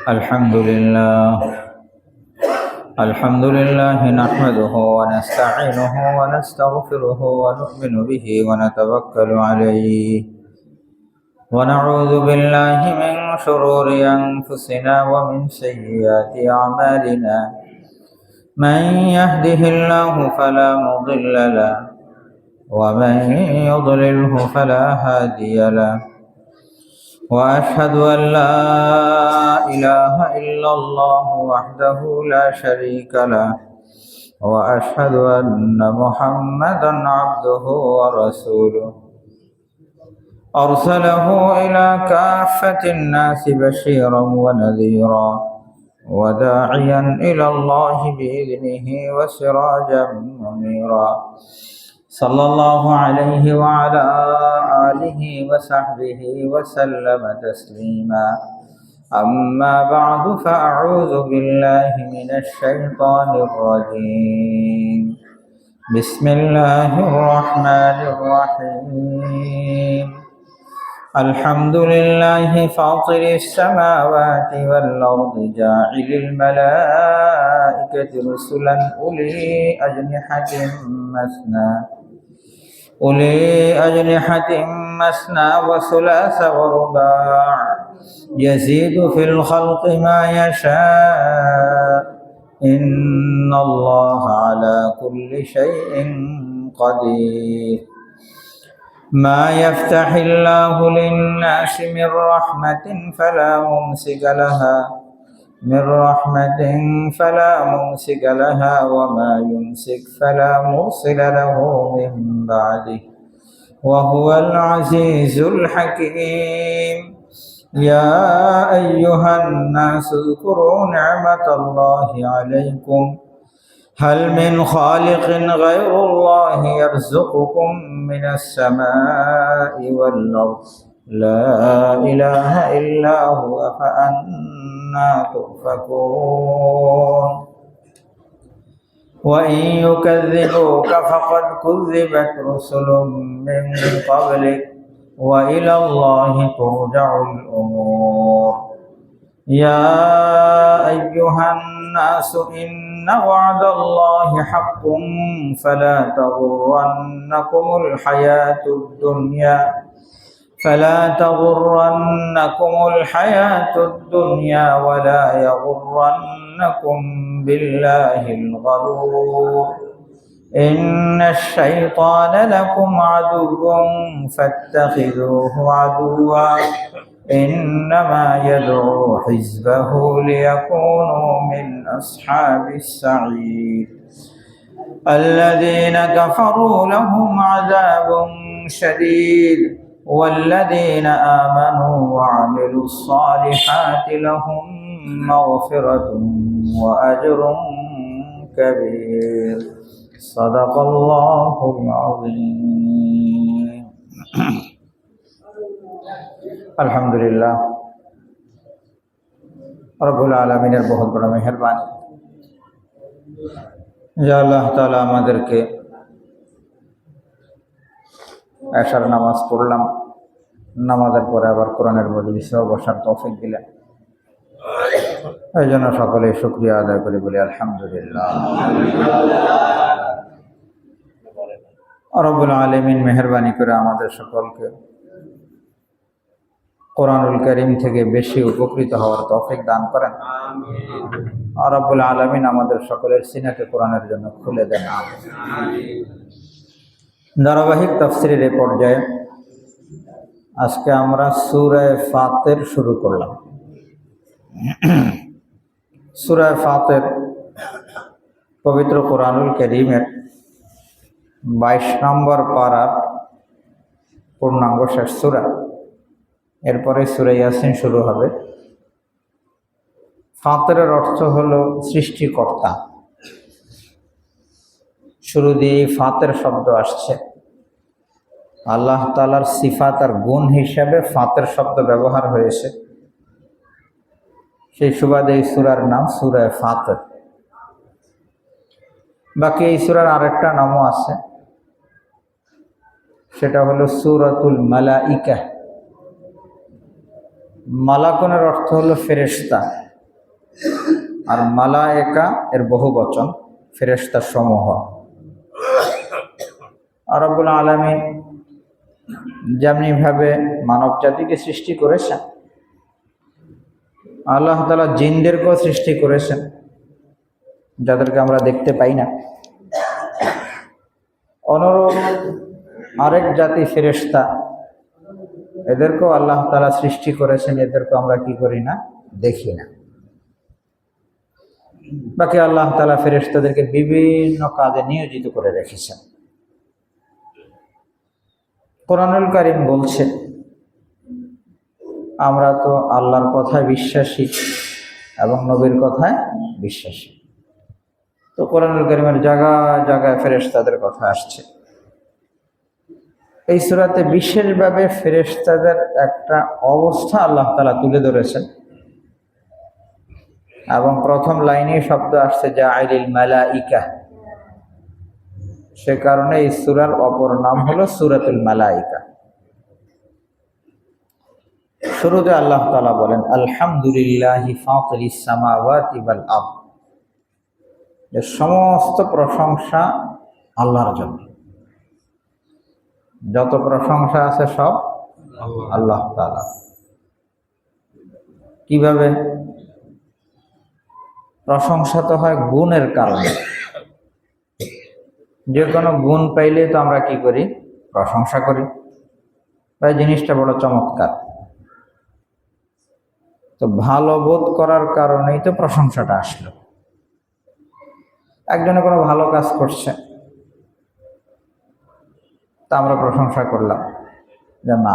الحمد لله نحمده ونستعينه ونستغفره ونؤمن به ونتوكل عليه ونعوذ بالله من شرور أنفسنا ومن سيئات أعمالنا من يهده الله فلا مضل له ومن يضلله فلا هادي له وأشهد أن لا إله إلا الله وحده لا شريك له وأشهد أن محمدا عبده ورسوله أرسله إلى كافة الناس بشيرا ونذيرا وداعيا إلى الله بإذنه وسراجا منيرا صلى الله عليه وعلى آله وصحبه وسلم تسليما أما بعد فأعوذ بالله من الشيطان الرجيم بسم الله الرحمن الرحيم الحمد لله فاطر السماوات والأرض جاعل الملائكة رسلا أولي أجنحة مثنى وثلاث ورباع يزيد في الخلق ما يشاء إن الله على كل شيء قدير ما يفتح الله للناس من رحمة فلا ممسك لها وما يمسك فلا مرسل له من بعده وهو العزيز الحكيم يا أيها الناس اذكروا نعمة الله عليكم هل من خالق غير الله يرزقكم من السماء والأرض لا إله إلا هو فأنا تؤفكون وإن يكذبوك فقد كذبت رسل من قبلك وإلى الله ترجع الأمور يا أيها الناس إن وعد الله حق فلا تغرنكم الحياة الدنيا ولا يغرنكم بالله الغرور إن الشيطان لكم عدو فاتخذوه عدوا إنما يدعو حزبه ليكونوا من أصحاب السعير الذين كفروا لهم عذاب شديد والذين آمنوا وعملوا الصالحات لهم مغفرة وأجر كبير صدق الله العظيم আলহামদুলিল্লাহ রব্বুল আলামিনের বহুত বড় মেহেরবানি যে আল্লাহ তাআলা আমাদেরকে এশার নামাজ পড়লাম, নামাজের পরে আবার কোরআনের মজলিসে বসার তৌফিক দিলেন। এই জন্য সকলে শুকরিয়া আদায় করে বলি আলহামদুলিল্লাহ। রব্বুল আলামিন মেহেরবানি করে আমাদের সকলকে কোরআনুল কারীম থেকে বেশি উপকৃত হওয়ার তৌফিক দান করেন। রব্বুল আলামিন আমাদের সকলের সিনাকে কোরআনের জন্য খুলে দেন। ধারাবাহিক তাফসীরের এই পর্যায়ে আজকে আমরা সূরা ফাতির শুরু করলাম। সূরা ফাতির পবিত্র কোরআনুল কারীমের 22 নম্বর পারার পূর্ণাঙ্গ শেষ সূরা। এরপরে সূরা ইয়াসিন শুরু হবে। ফাতিরের অর্থ হলো সৃষ্টিকর্তা। শুরু দিয়ে ফাতির শব্দ আসছে। আল্লাহ তাআলার সিফাত আর গুণ হিসাবে ফাতির শব্দ ব্যবহার হয়েছে। সেই সুবাদে এই সূরার নাম সূরা ফাতির। বাকি এই সূরার আরেকটা নামও আছে, সেটা হলো সূরাতুল মালাইকা। মালাকুনের অর্থ হলো ফেরেশতা। আর মালায়েকা এর বহু বচন, ফেরেশতা সমূহ। আর রব্বুল আলামিন যেমনি ভাবে মানব জাতিকে সৃষ্টি করেছেন, আল্লাহ তাআলা জিনদেরকেও সৃষ্টি করেছেন, যাদেরকে আমরা দেখতে পাই না। অনুরূপ আরেক জাতি ফেরেশতা, এদেরকেও আল্লাহ তাআলা সৃষ্টি করেছেন, এদেরকে আমরা কি করি না, দেখি না। বাকি আল্লাহ তাআলা ফেরেশতাদেরকে বিভিন্ন কাজে নিয়োজিত করে রেখেছেন। কোরআনুল কারীম বলছে, আমরা তো আল্লাহর কথায় বিশ্বাসী এবং নবীর কথায় বিশ্বাসী। তো কোরআনুল কারীমের জায়গায় জায়গায় ফেরেশতাদের কথা আসছে। এই সূরাতে বিশেষভাবে ফেরেশতাদের একটা অবস্থা আল্লাহ তাআলা তুলে ধরেছেন এবং প্রথম লাইনে শব্দ আসছে জাআইলিল মালাইকা। সে কারণে এই সূরার অপর নাম হলো সূরাতুল মালাইকা। শুরুতে আল্লাহ তাআলা বলেন, আলহামদুলিল্লাহি ফাতিরিস সামাওয়াতি ওয়াল আরদ। যে সমস্ত প্রশংসা আল্লাহর জন্য, যত প্রশংসা আছে সব আল্লাহ তাআলা। কিভাবে প্রশংসা তো হয় গুণের কারণে। যে কোনো গুণ পাইলে তো আমরা কি করি, প্রশংসা করি। তাই জিনিসটা বড় চমৎকার। তো ভালো বোধ করার কারণেই তো প্রশংসাটা আসলো। একজনে কোনো ভালো কাজ করছে, তা আমরা প্রশংসা করলাম যে না,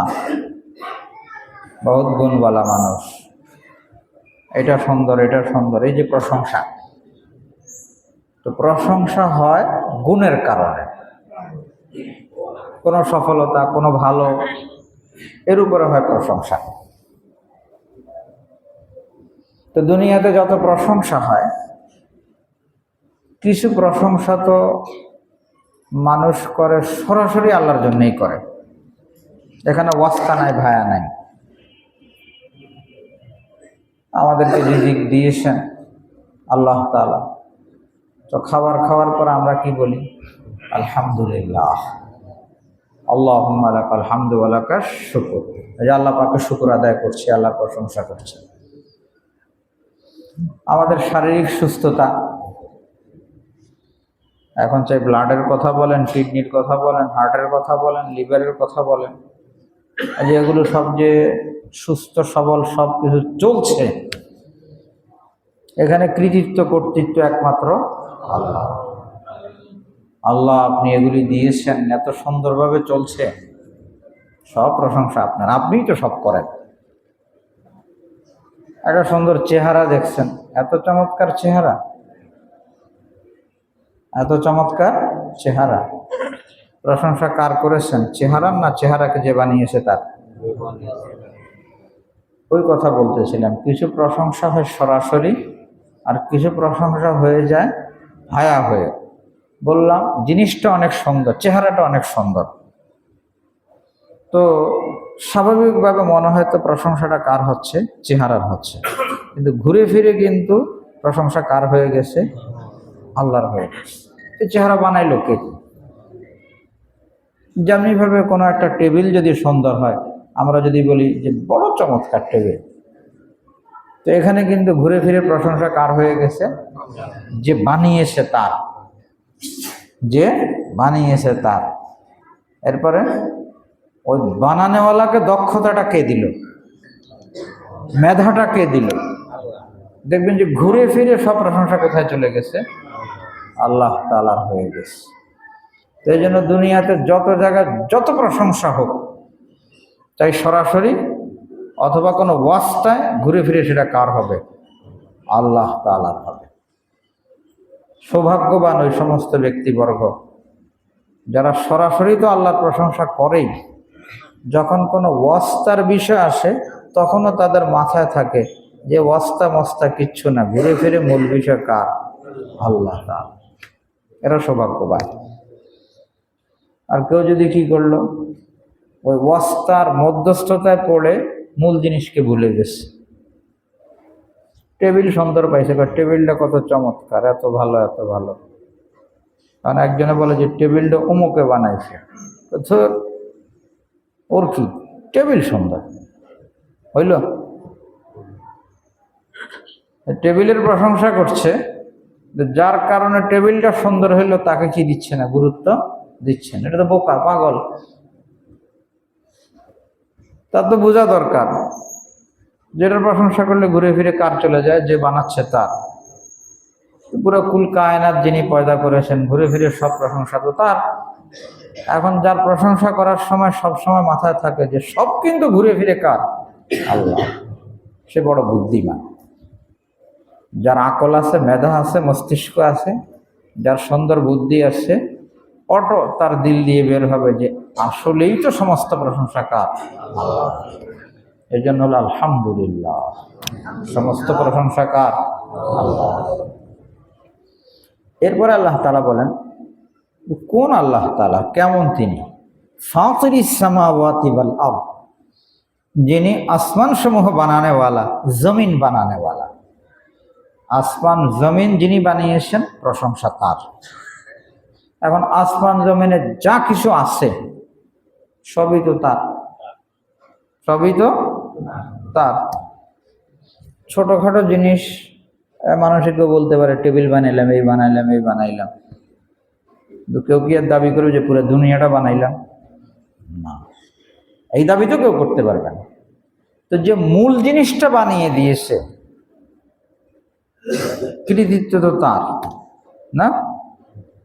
বহুত গুণওয়ালা মানুষ, এটা সুন্দর, এটা সুন্দর, এই যে প্রশংসা। তো প্রশংসা হয় গুণের কারণে, কোনো সফলতা, কোনো ভালো, এর উপরে হয় প্রশংসা। তো দুনিয়াতে যত প্রশংসা হয়, কিছু প্রশংসা তো মানুষ করে সরাসরি আল্লাহর জন্যই করে, এখানে ওয়াস্তা নাই, ভায়া নাই। আমাদেরকে রিজিক দিয়েছেন আল্লাহ তাআলা, তো খাওয়ার পর আমরা কি বলি, আলহামদুলিল্লাহ, আল্লাহুম্মা লাকাল হামদু ওয়া লাকাশ শুকর। এই যে আল্লাহ পাকের শুকর আদায় করছি, আল্লাহর প্রশংসা করছি। আমাদের শারীরিক সুস্থতা, এখন চাই ব্লাডের কথা বলেন, কিডনির কথা বলেন, হার্টের কথা বলেন, লিভারের কথা বলেন, যে এগুলো সব যে সুস্থ সবল সব কিছু চলছে, এখানে কৃতিত্ব কর্তৃত্ব একমাত্র আল্লাহ। আল্লাহ আপনি এগুলি দিয়েছেন, এত সুন্দরভাবে চলছে, সব প্রশংসা আপনার, আপনিই তো সব করেন। একটা সুন্দর চেহারা দেখছেন, এত চমৎকার চেহারা, এত চমৎকার চেহারা, প্রশংসা কার করেছেন, চেহারার না চেহারাকে যে বানিয়েছে তার? ওই কথা বলতেছিলাম, কিছু প্রশংসা হয় সরাসরি আর কিছু প্রশংসা হয়ে যায় ভায়া হয়ে। বললাম জিনিসটা অনেক সুন্দর, চেহারাটা অনেক সুন্দর, তো স্বাভাবিকভাবে মনে হয় তো প্রশংসাটা কার হচ্ছে, চেহারার হচ্ছে, কিন্তু ঘুরে ফিরে কিন্তু প্রশংসা কার হয়ে গেছে, আল্লাহর হয়ে গেছে। এই চেহারা বানাইলো কে? যেমনিভাবে কোনো একটা টেবিল যদি সুন্দর হয়, আমরা যদি বলি যে বড় চমৎকার টেবিল, তো এখানে কিন্তু ঘুরে ফিরে প্রশংসা কার হয়ে গেছে, যে বানিয়েছে তার, যে বানিয়েছে তার। এরপরে ওই বানানোওয়ালাকে দক্ষতাটা কে দিল, মেধাটা কে দিল? দেখবেন যে ঘুরে ফিরে সব প্রশংসা কোথায় চলে গেছে, আল্লাহ তাআলার হয়ে গেছে। তো এই জন্য দুনিয়াতে যত জায়গায় যত প্রশংসা হোক, চাই সরাসরি অথবা কোনো ওয়াস্তায়, ঘুরে ফিরে সেটা কার হবে, আল্লাহ তাআলার হবে। সৌভাগ্যবান ওই সমস্ত ব্যক্তিবর্গ যারা সরাসরি তো আল্লাহর প্রশংসা করেই, যখন কোনো ওয়াস্তার বিষয় আসে তখনও তাদের মাথায় থাকে যে ওয়াস্তা মস্তা কিচ্ছু না, ঘুরে ফিরে মূল বিষয় কার, আল্লাহ তাআলা। এরা সৌভাগ্যবান। আর কেউ যদি কি করলো, ওই ওয়াস্তার মধ্যস্থতায় পড়ে মূল জিনিসকে ভুলে গেছে, টেবিল সুন্দর পাইছে, টেবিলটা কত চমৎকার, এত ভালো এত ভালো। কারণ একজনে বলে যে টেবিলটা অমুকে বানাইছে, তো ওর কি টেবিল সুন্দর হইল? টেবিলের প্রশংসা করছে, যার কারণে টেবিলটা সুন্দর হইলো তাকে কি দিচ্ছে না, গুরুত্ব দিচ্ছে না। এটা তো বোকা, পাগল। তার তো বোঝা দরকার, যেটার প্রশংসা করলে ঘুরে ফিরে কার চলে যায়, যে বানাচ্ছে তার। পুরো কুল কায়নাত যিনি পয়দা করেছেন, ঘুরে ফিরে সব প্রশংসা তো তার। এখন যার প্রশংসা করার সময় সব সময় মাথায় থাকে যে সব কিন্তু ঘুরে ফিরে কার, আল্লাহ, সে বড় বুদ্ধিমান। যার আকল আছে, মেধা আছে, মস্তিষ্ক আছে, যার সুন্দর বুদ্ধি আছে, অটো তার দিল দিয়ে বের হবে যে আসলেই তো সমস্ত প্রশংসা কার, আল্লাহ। এই জন্য হলো আলহামদুলিল্লাহ, সমস্ত প্রশংসা কার, আল্লাহ। এরপরে আল্লাহ তাআলা বলেন কোন আল্লাহ তাআলা, কেমন তিনি? ফাতিরিস সামাওয়াতি ওয়াল আরদ, যিনি আসমান সমূহ বানানেওয়ালা, জমিন বানানেওয়ালা। আসমান জমিন যিনি বানিয়েছেন, প্রশংসা তার। এখন আসমান জমিনে যা কিছু আছে সবই তো তার, সবই তো তার। ছোটখাটো জিনিস মানুষকে বলতে পারে টেবিল বানাইলাম, এই বানাইলাম, এই বানাইলাম, কিন্তু কেউ কি আর দাবি করবে যে পুরো দুনিয়াটা বানাইলাম? না, এই দাবি তো কেউ করতে পারবে না। তো যে মূল জিনিসটা বানিয়ে দিয়েছে, কৃতিত্ব তো তার না?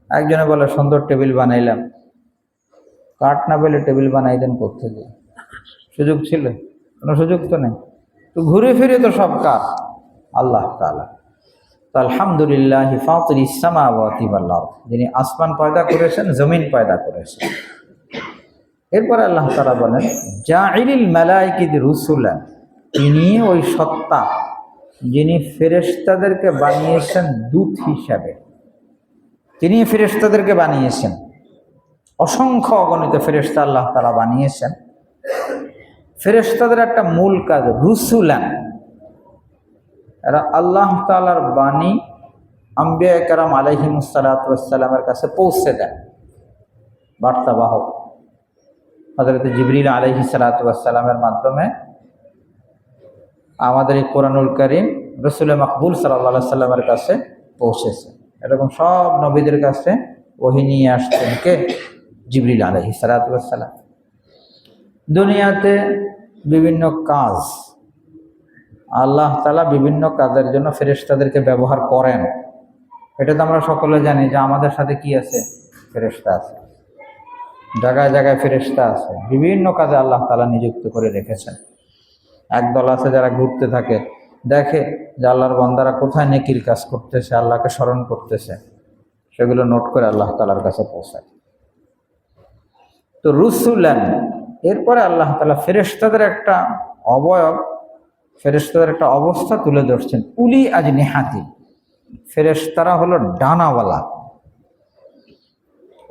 একজনে বলে সুন্দর টেবিল বানাইলাম, কাঠ না পেলে টেবিল বানাই দেন কোত্থেকে? সুযোগ ছিল? কোনো সুযোগ তো নেই। তো ঘুরে ফিরে তো সব কার, আল্লাহ তাআলা। তো আলহামদুলিল্লাহ ফাতিরিস সামাওয়াতি ওয়াল আরদ, যিনি আসমান পয়দা করেছেন, জমিন পয়দা করেছেন। এরপরে আল্লাহ তাআলা বলেন জাইলিল মালাইকাতি রুসুলান, তিনি ওই সত্তা যিনি ফেরেশতাদেরকে বানিয়েছেন দূত হিসাবে। তিনি ফেরেশতাদেরকে বানিয়েছেন, অসংখ্য অগণিত ফেরেশতা আল্লাহ তাআলা বানিয়েছেন। ফেরেশতাদের একটা মূল কাজ রুসুলান, এরা আল্লাহ তাআলার বাণী আম্বিয়া কেরাম আলাইহিমুস সালাতু ওয়াস সালামের কাছে পৌঁছে দেন, বার্তাবাহক। হযরত জিবরিল আলাইহিস সালাতু ওয়াস সালামের মাধ্যমে আমাদের এই কোরআনুল কারীম রাসূল মাকবুল সাল্লাল্লাহু আলাইহি সাল্লামের কাছে পৌঁছেছে। এরকম সব নবীদের কাছে ওহী নিয়ে আসছেন কে? জিবরিল আলাইহিস সালাতু ওয়াস সালাম। দুনিয়াতে বিভিন্ন কাজ আল্লাহ তাআলা বিভিন্ন কাজের জন্য ফেরেশতাদেরকে ব্যবহার করেন। এটা তো আমরা সকলে জানি যে আমাদের সাথে কি আছে, ফেরেশতা আছে, জায়গায় জায়গায় ফেরেশতা আছে, বিভিন্ন কাজে আল্লাহ তাআলা নিযুক্ত করে রেখেছেন। একদল আছে যারা ঘুরতে থাকে, দেখে যে আল্লাহর বান্দারা কোথায় নেকির কাজ করতেছে, আল্লাহকে স্মরণ করতেছে, সেগুলো নোট করে আল্লাহ তাআলার কাছে পৌঁছায়। তো রুসুলান, এরপরে আল্লাহ তাআলা ফেরেশতাদের একটা অবয়ব, ফেরেশতাদের একটা অবস্থা তুলে ধরছেন। উলি আজনিহাতি, ফেরেশতারা হলো ডানাওয়ালা।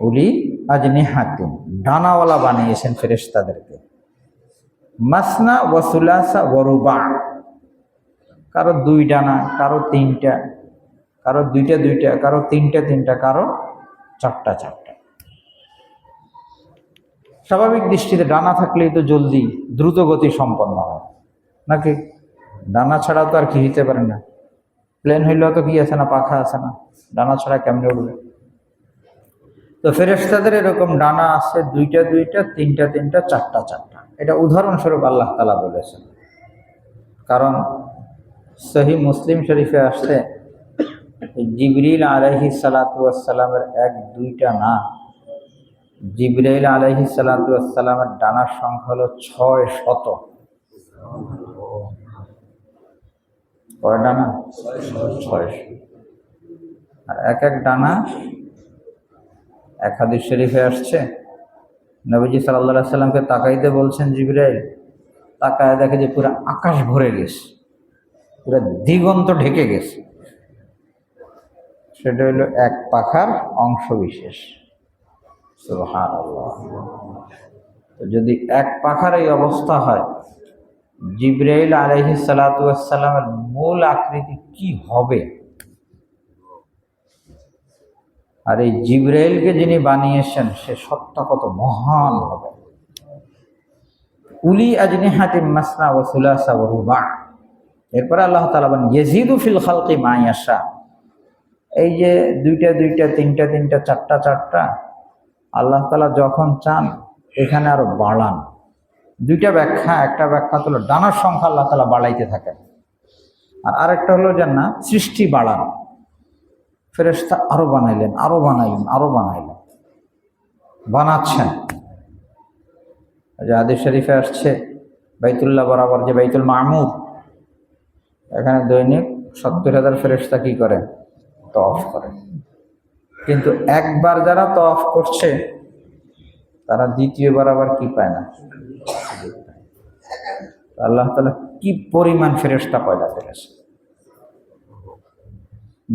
উলি আজনিহাতি, ডানাওয়ালা বানিয়েছেন ফেরেশতাদেরকে। মাসনা ওয়া সুলাসা ওয়া রুবা, কারো দুই ডানা, কারো তিনটা, কারো দুইটা দুইটা, কারো তিনটা তিনটা, কারো চারটা চারটা। স্বাভাবিক দৃষ্টিতে ডানা থাকলেই তো জলদি দ্রুত গতি সম্পন্ন হয় নাকি? ডানা ছাড়া তো আর কি হইতে পারে না। প্লেন হইলেও তো কি আছে না, পাখা আছে না, ডানা ছাড়া কেমনে উঠবে? তো ফেরেশতাদের এরকম ডানা আছে দুইটা দুইটা, তিনটা তিনটা, চারটা চারটা। এটা উদাহরণস্বরূপ আল্লাহ তাআলা বলেছেন। কারণ সহিহ মুসলিম শরীফে আসছে জিবরিল আলাইহিস সালাতু ওয়াস সালামের এক দুইটা না, জিবরাইল আলাইহিস সালাতু ওয়াস সালামের ডানার সংখ্যা হলো 600। কয় ডানা? 600। আর এক এক ডানা, এক হাদিস শরীফে আসছে নবীজি সাল্লাল্লাহু আলাইহি সাল্লামকে তাকাইতে বলছেন জিবরাইল, তাকায় দেখে যে পুরো আকাশ ভরে গেছে, পুরো দিগন্ত ঢেকে গেছে। সেটা হলো এক পাখার অংশ বিশেষ। সুবহানাল্লাহ। তো যদি এক পাখার এই অবস্থা হয়, জিবরাইল আলাইহিস সালাতু ওয়াস সালামের মূল আকৃতি কি হবে, আর এই জিবরাইলকে যিনি বানিয়েছেন সে সত্তা কত মহান হবে। উলি আজনিহাতিম মাসনা ওয়া সুলাসা ওয়া রুবা। এরপরে আল্লাহ তাআলা বলেন ইয়াজিদু ফিল খালকি মা ইয়াশা। এই যে দুইটা দুইটা, তিনটা তিনটা, চারটা চারটা, আল্লাহ তাআলা যখন চান এখানে আরো বাড়ান। দুইটা ব্যাখ্যা, একটা ব্যাখ্যা হলো ডানার সংখ্যা আল্লাহ তাআলা বাড়াইতে থাকেন, আর আরেকটা হলো যে না, সৃষ্টি বাড়ান। ফেরেশতা আরো বানাইলেন, আরো বানাইলেন, আরো বানাইলেন, বানাচ্ছেন। যে হাদিস শরীফে আসছে বাইতুল্লাহ বরাবর যে বাইতুল মামুর, এখানে দৈনিক 70,000 ফেরেশতা কি করে? তওয়াফ করে। কিন্তু একবার যারা তওয়াফ করছে তারা দ্বিতীয়বার আবার কি পায় না। আল্লাহ তাআলা কি পরিমাণ ফেরেশতা পয়দা করেছে।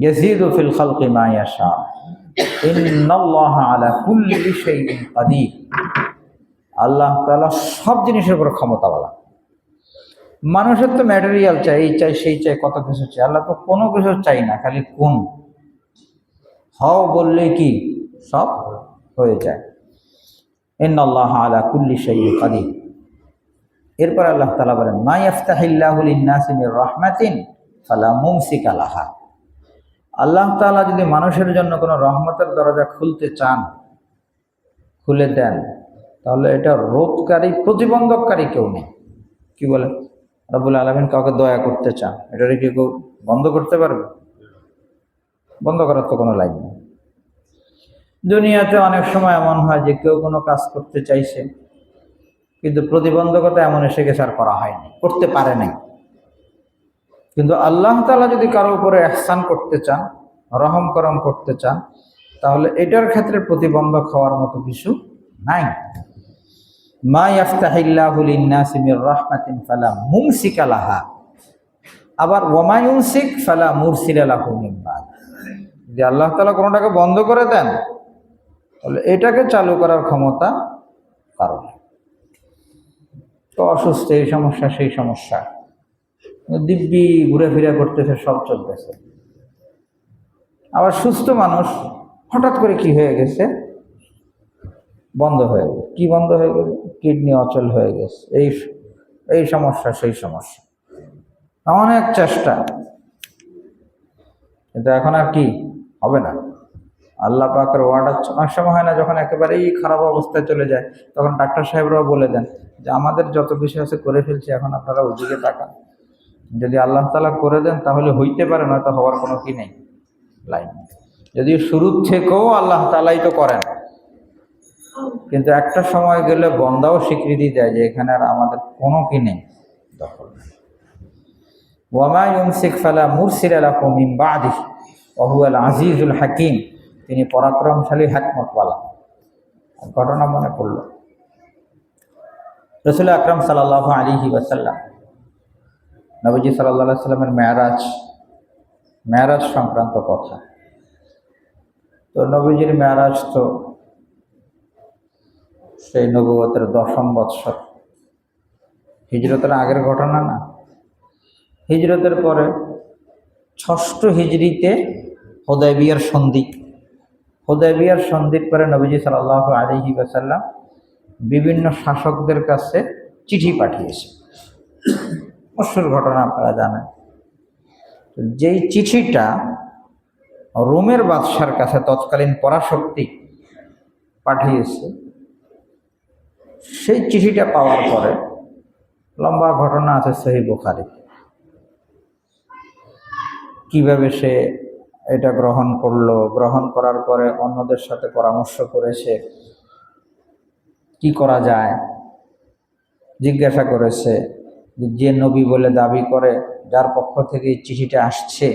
ইয়াজিদু ফিল খালকি মা ইয়াশা ইন্নাল্লাহা আলা কুল্লি শাইইন কাদির। আল্লাহ তাআলা সব জিনিসের উপর ক্ষমতাওয়ালা। মানুষের তো ম্যাটেরিয়াল চাই, এই চাই সেই চাই, কত কিছু চাই। আল্লাহ তো কোনো কিছু চাই না, খালি কোন হও বললে কি সব হয়ে যায়। ইন্নাল্লাহা আলা কুল্লি শাইইন কাদির। এরপর আল্লাহ তাআলা বলেন মা ইয়াফতাহিল্লাহু লিন-নাসি মির রাহমাতিন ফালা মুমসিকা লাহা। আল্লাহ তাআলা যদি মানুষের জন্য কোনো রহমতের দরজা খুলতে চান, খুলে দেন, তাহলে এটা রোধকারী, প্রতিবন্ধককারী কেউ নেই। কি বলে? রব্বুল আলামিন কাউকে দয়া করতে চান, এটারে কি কেউ বন্ধ করতে পারবে? বন্ধ করার তো কোনো লাইন নেই। দুনিয়াতে অনেক সময় এমন হয় যে কেউ কোনো কাজ করতে চাইছে, কিন্তু প্রতিবন্ধকতা এমন এসে গেছে আর করা হয়নি, করতে পারে নাই। কিন্তু আল্লাহ তাআলা যদি কারো উপরে ইহসান করতে চান, রহম করম করতে চান, তাহলে এটার ক্ষেত্রে প্রতিবন্ধক হওয়ার মতো কিছু নাই। মা ইয়াফতাহিল্লাহু লিন-নাসি মির রাহমাতিন ফালা মুমসিকা লাহা। আবার ওয়া মা ইউমসিক ফালা মুরসিলা লাহু মিন বাদ। যদি আল্লাহ তাআলা কোনটাকে বন্ধ করে দেন, তাহলে এটাকে চালু করার ক্ষমতা কারো নেই। তো অসুস্থ, এই সমস্যা সেই সমস্যা, দিব্যি ঘুরে ফিরে করতেছে, সব চলতেছে। আবার সুস্থ মানুষ হঠাৎ করে কি হয়ে গেছে, বন্ধ হয়ে গেছে। কি বন্ধ হয়ে গেছে? কিডনি অচল হয়ে গেছে, এই সমস্যা সেই সমস্যা, অনেক চেষ্টা, কিন্তু এখন আর কি হবে না। আল্লাহ পাকের ওয়ার্ডার অনেক সময় হয় না, যখন একেবারেই খারাপ অবস্থায় চলে যায়, তখন ডাক্তার সাহেবরাও বলে দেন যে আমাদের যত কিছু আছে করে ফেলছি, এখন আপনারা ওইদিকে তাকান। যদি আল্লাহ তাআলা করে দেন তাহলে হইতে পারে, নয়তো হওয়ার কোনো কি নেই, লাইন। যদি শুরুর থেকেও আল্লাহ তাআলাই তো করেন, কিন্তু একটা সময় গেলে বন্দাও স্বীকৃতি দেয় যে এখানে আর আমাদের কোনো কি নেই, দখল নেই। ওয়া মা ইউমসিক ফালা মুরসিলা লাহু মিন বাদিহি ওয়া হুয়াল আজিজুল হাকীম। তিনি পরাক্রমশালী, হিকমতওয়ালা। ঘটনা মনে পড়ল, রাসূল আকরাম সাল্লাল্লাহু আলাইহি ওয়াসাল্লাম, নবীজি সাল্লাল্লাহু আলাইহি ওয়াসাল্লামের মেরাজ সংক্রান্ত কথা। তো নবীজির মেরাজ তো সেই নবুয়তের 10ম বৎসর, হিজরতের আগের ঘটনা না। হিজরতের পরে 6ষ্ঠ হিজরিতে হুদায়বিয়ার সন্ধি। হুদায়বিয়ার সন্ধির পরে নবীজি সাল্লাল্লাহু আলাইহি ওয়াসাল্লাম বিভিন্ন শাসকদের কাছে চিঠি পাঠিয়েছে। মশহুর ঘটনা, আপনারা জানেন। যেই চিঠিটা রোমের বাদশার কাছে তৎকালীন পরাশক্তি পাঠিয়েছে, সেই চিঠিটা পাওয়ার পরে লম্বা ঘটনা আছে সহিহ বুখারী, কিভাবে সে এটা গ্রহণ করলো, গ্রহণ করার পরে অন্যদের সাথে পরামর্শ করেছে কি করা যায়, জিজ্ঞাসা করেছে যে নবী বলে দাবি করে, যার পক্ষ থেকে এই চিঠিটা আসছে,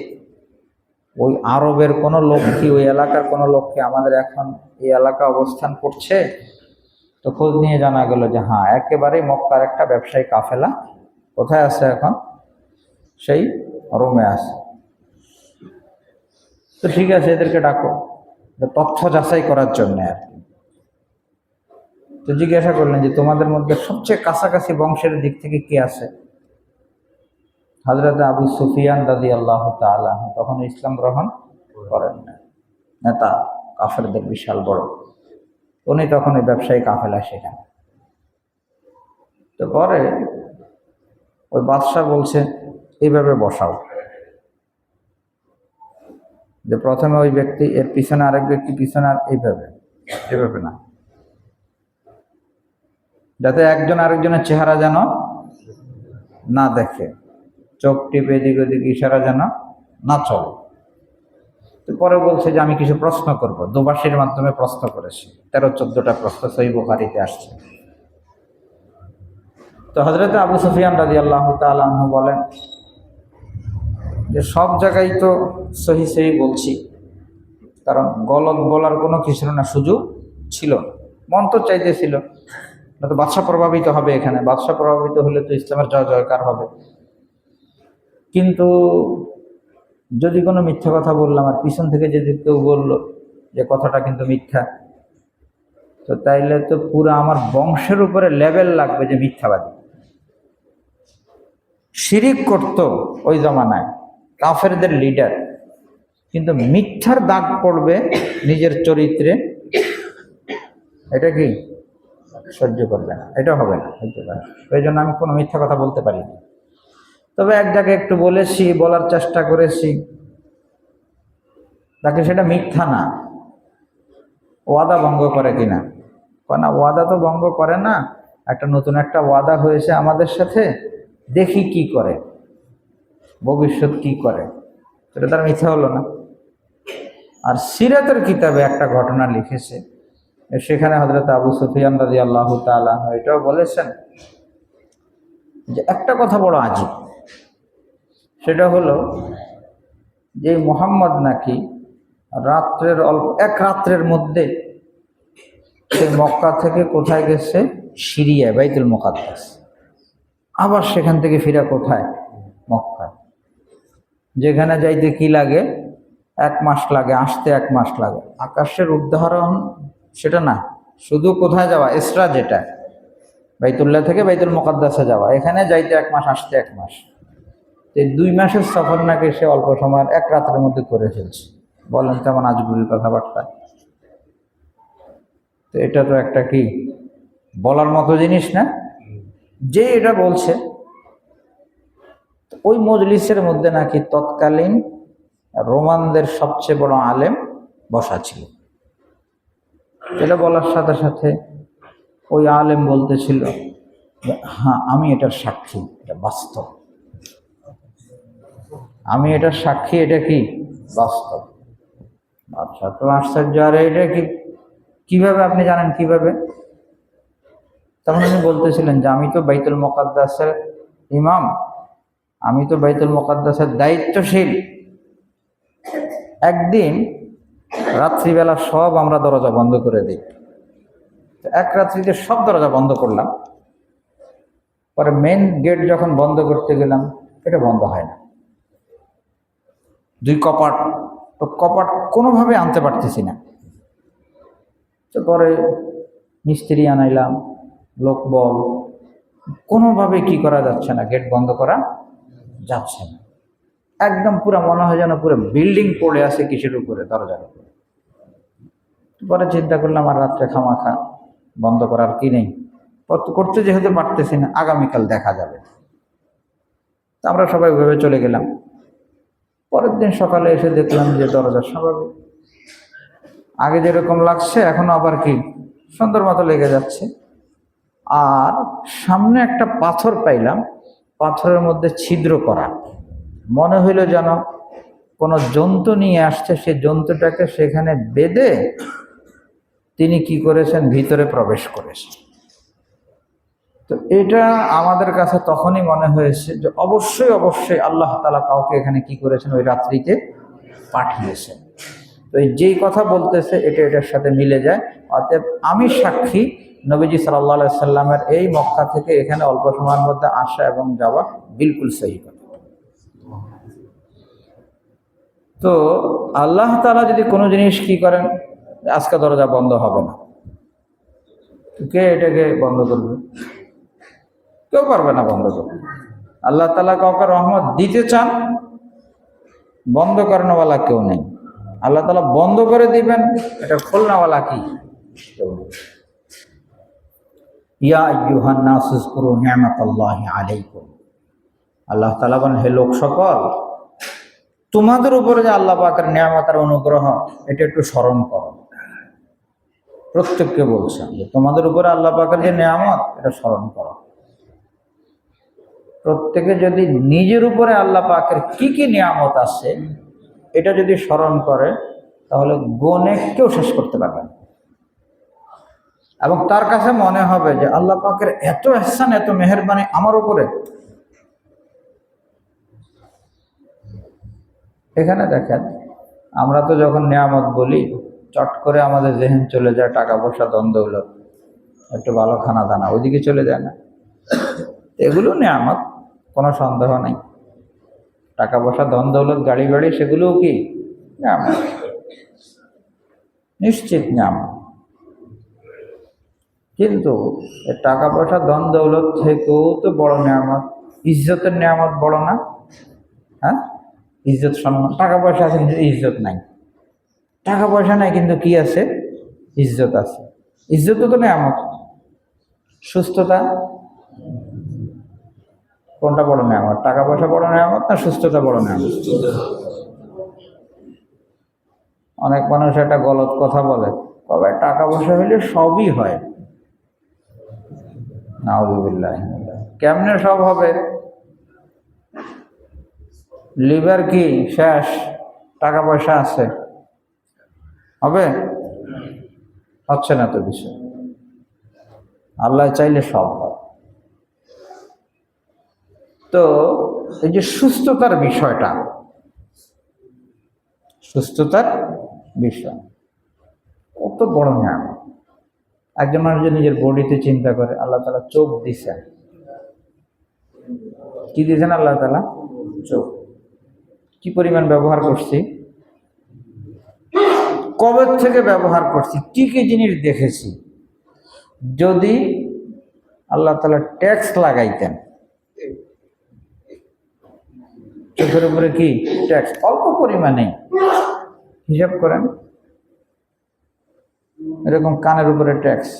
ওই আরবের কোনো লোক কি, ওই এলাকার কোনো লোক কি আমাদের এখন এই এলাকা অবস্থান করছে? তো খোঁজ নিয়ে জানা গেল যে হ্যাঁ, একেবারেই মক্কার একটা ব্যবসায়ী কাফেলা কোথায় আছে এখন, সেই রোমে আছে। তো ঠিক আছে, এদেরকে ডাকো, তথ্য যাচাই করার জন্য আর কি। তো জিজ্ঞাসা করলেন যে তোমাদের মধ্যে সবচেয়ে কাছাকাছি বংশের দিক থেকে কে আছে? হযরত আবু সুফিয়ান রাদিয়াল্লাহু তাআলা তখন ইসলাম গ্রহণ করেন না, নেতা কাফেরদের বিশাল বড়, উনি তখন এই ব্যবসায়ী কাফেলা সেখানে। তো পরে ওই বাদশাহ বলছে এইভাবে বসাও, যে প্রথমে ওই ব্যক্তি, এর পিছনে আরেক ব্যক্তি, পিছনে আর এইভাবে, এভাবে না, যাতে একজন আরেকজনের চেহারা যেন না দেখে, চোখ টিপে এদিক ওদিক ইশারা যেন না চলে। তো পরে বলছে যে আমি কিছু প্রশ্ন করব, দুবাসীর মাধ্যমে প্রশ্ন করেছি, 13-14টা প্রশ্ন সহিহ বুখারীতে আসছে। তো হযরত আবু সুফিয়ান রাদিয়াল্লাহু তাআলা আনহু বলেন যে সব জায়গায় তো সহি সহি বলছি, কারণ গলত বলার কোনো কিছু না, সুযোগ ছিল না, মন তো চাইতেছিল, না তো বাদশা প্রভাবিত হবে, এখানে বাদশা প্রভাবিত হলে তো ইসলামের জয় জয়কার হবে। কিন্তু যদি কোনো মিথ্যা কথা বললাম আর পিছন থেকে যদি কেউ বলল যে কথাটা কিন্তু মিথ্যা, তো তাইলে তো পুরো আমার বংশের উপরে লেবেল লাগবে যে মিথ্যাবাদী। শিরিক করতো ওই জমানায় কাফেরদের লিডার, কিন্তু মিথ্যার দাগ পড়বে নিজের চরিত্রে, এটা কি সহ্য করবে না, এটা হবে না, হইতে পারে। ওই জন্য আমি কোনো মিথ্যা কথা বলতে পারি না। তবে এক জায়গায় একটু বলেছি, বলার চেষ্টা করেছি, তাকে সেটা মিথ্যা না, ওয়াদা ভঙ্গ করে কিনা, না ওয়াদা তো ভঙ্গ করে না, একটা নতুন একটা ওয়াদা হয়েছে আমাদের সাথে, দেখি কি করে, ভবিষ্যৎ কি করে, সেটা তার মিথ্যা হলো না। আর সিরাতের কিতাবে একটা ঘটনা লিখেছে, সেখানে হযরত আবু সুফিয়ান রাদিয়াল্লাহু তাআলা এটাও বলেছেন যে একটা কথা বড় আজীব, সেটা হলো যে মুহাম্মদ নাকি রাত্রের এক রাত্রের মধ্যে সে মক্কা থেকে কোথায় গেছে, সিরিয়া, বাইতুল মুকাদ্দাস, আবার সেখান থেকে ফিরা কোথায়, মক্কা, যেখানে যাইতে কি লাগে, 1 মাস লাগে, আসতে 1 মাস লাগে। আকাশের উদাহরণ সেটা না, শুধু কোথায় যাওয়া, ইসরা, যেটা বাইতুল্লাহ থেকে বাইতুল মুকাদ্দাসে যাওয়া, এখানে যাইতে 1 মাস, আসতে 1 মাস। এই 2 মাসের সফর নাকি সে অল্প সময়ের 1 রাতের মধ্যে করে ফেলছে। বলেন তেমন আজগুবি কথাবার্তা। তো এটা তো একটা কি বলার মতো জিনিস না, যে এটা বলছে। ওই মজলিসের মধ্যে নাকি তৎকালীন রোমানদের সবচেয়ে বড় আলেম বসা ছিল। এটা বলার সাথে সাথে ওই আলেম বলতেছিল, হ্যাঁ আমি এটার সাক্ষী, এটা বাস্তব, আমি এটার সাক্ষী, এটা কি বাস্তব। আচ্ছা, তো আশ্চর্য, আর এটা কি কিভাবে আপনি জানেন, কিভাবে? তখন উনি বলতেছিলেন যে আমি তো বাইতুল মুকাদ্দাসের ইমাম, আমি তো বাইতুল মুকাদ্দাসের দায়িত্বশীল। একদিন রাত্রিবেলা সব আমরা দরজা বন্ধ করে দিই, এক রাত্রিতে সব দরজা বন্ধ করলাম, পরে মেন গেট যখন বন্ধ করতে গেলাম, এটা বন্ধ হয় না, 2 কপাট, তো কপাট কোনোভাবে আনতে পারতেছি না। তো পরে মিস্ত্রি আনাইলাম, লোক বল, কোনোভাবে কি করা যাচ্ছে না, গেট বন্ধ করা যাচ্ছে না। একদম পুরো মনে হয় যেন পুরো বিল্ডিং পড়ে আছে কিসের উপরে, দরজার উপরে। পরে চিন্তা করলাম আর রাত্রে খামাখা বন্ধ করার কি নেই, করতে যেহেতু পারতেছি না, আগামীকাল দেখা যাবে। তা আমরা সবাই ভেবে চলে গেলাম। পরের দিন সকালে এসে দেখলাম যে দরজা স্বাভাবিক, আগে যেরকম লাগছে এখনো আবার কি সুন্দর মতো লেগে যাচ্ছে। আর সামনে একটা পাথর পাইলাম, পাথরের মধ্যে ছিদ্র করা, মনে হইল যেন কোনো জন্তু নিয়ে আসছে, সেই জন্তুটাকে সেখানে বেঁধে তিনি কি করেছেন, ভিতরে প্রবেশ করেছেন। তো এটা আমাদের কাছে তখনই মনে হয়েছে যে অবশ্যই অবশ্যই আল্লাহ তাআলা কাউকে এখানে কি করেছেন, ওই রাত্রিতে পাঠিয়েছেন। তো এই যেই কথা বলতেছে এটা এটার সাথে মিলে যায়। অতএব আমি সাক্ষী, নবীজি সাল্লাল্লাহু আলাইহি সাল্লামের এই মক্কা থেকে এখানে অল্প সময়ের মধ্যে আসা এবং যাওয়া বিলকুল সহি কথা। তো আল্লাহ তাআলা যদি কোনো জিনিস কি করেন, আজকে দরজা বন্ধ হবে না, কে এটাকে বন্ধ করবে? কেউ পারবে না বন্ধ করবে। আল্লাহ তাআলা কাউকে রহমত দিতে চান, বন্ধ করানোওয়ালা কেউ নেই। আল্লাহ তাআলা বন্ধ করে দিবেন, এটা খোলনাওয়ালা কি কেউ নেই। ইয়া আইয়ুহান নাস উযকুরু নি'মাতাল্লাহি আলাইকুম, আল্লাহ তাআলা বলেন, হে লোক সকল, তোমাদের উপরে যে আল্লাহ পাকের নিয়ামত আর অনুগ্রহ, এটা একটু স্মরণ করো। প্রত্যেককে বলছেন যে তোমাদের উপরে আল্লাহ পাকের যে নিয়ামত, এটা স্মরণ করো। প্রত্যেকে যদি নিজের উপরে আল্লাহ পাকের কি কি নিয়ামত আছে এটা যদি স্মরণ করে, তাহলে গুণে কেউ শেষ করতে পারবে না। এবং তার কাছে মনে হবে যে আল্লাহ পাকের এত ইহসান, এত মেহেরবানি আমার উপরে। এখানে দেখেন, আমরা তো যখন নিয়ামত বলি, চট করে আমাদের জেহেন চলে যায় টাকা পয়সা, ধন দৌলত, একটু ভালো খানা দানা, ওইদিকে চলে যায় না? এগুলো নিয়ামত, কোনো সন্দেহ নাই। টাকা পয়সা, ধন দৌলত, গাড়ি বাড়ি, সেগুলোও কি নিয়ামত, নিশ্চিত নিয়ামত। কিন্তু টাকা পয়সা, ধন দৌলত থেকেও তো বড় নিয়ামত ইজ্জতের নিয়ামত, বড় না? হ্যাঁ, ইজ্জত সম্মান। টাকা পয়সা আছে কিন্তু ইজ্জত নাই, টাকা পয়সা নাই কিন্তু কি আছে? ইজ্জত আছে। ইজ্জত তো নিয়ামত। সুস্থতা, কোনটা বড় নিয়ামত? টাকা পয়সা বড় নিয়ামত না সুস্থতা বড় নিয়ামত? অনেক মানুষ একটা গলত কথা বলে, তবে টাকা পয়সা হইলে সবই হয়। নাউযুবিল্লাহ। কেমনে সব হবে? লিভার কি শেষ, টাকা পয়সা আছে, হবে? হচ্ছে না তো বিষয়। আল্লাহ চাইলে সব হয়। তো এই যে সুস্থতার বিষয়টা, সুস্থতার বিষয় কত বড় নিয়ামত। একজন মানুষ যে নিজের বডিতে চিন্তা করে, আল্লাহ তাআলা চোখ দিছেন। কি দিয়েছেন আল্লাহ তাআলা? চোখ। কি পরিমাণ ব্যবহার করছি, কবে থেকে ব্যবহার করছি, কি কি জিনিস দেখেছি। যদি আল্লাহ তাআলা ট্যাক্স লাগাইতেন, চোখের উপরে কি ট্যাক্স? অল্প পরিমাণে, হিসাব করেন। এরকম কানের উপরে ট্যাক্স,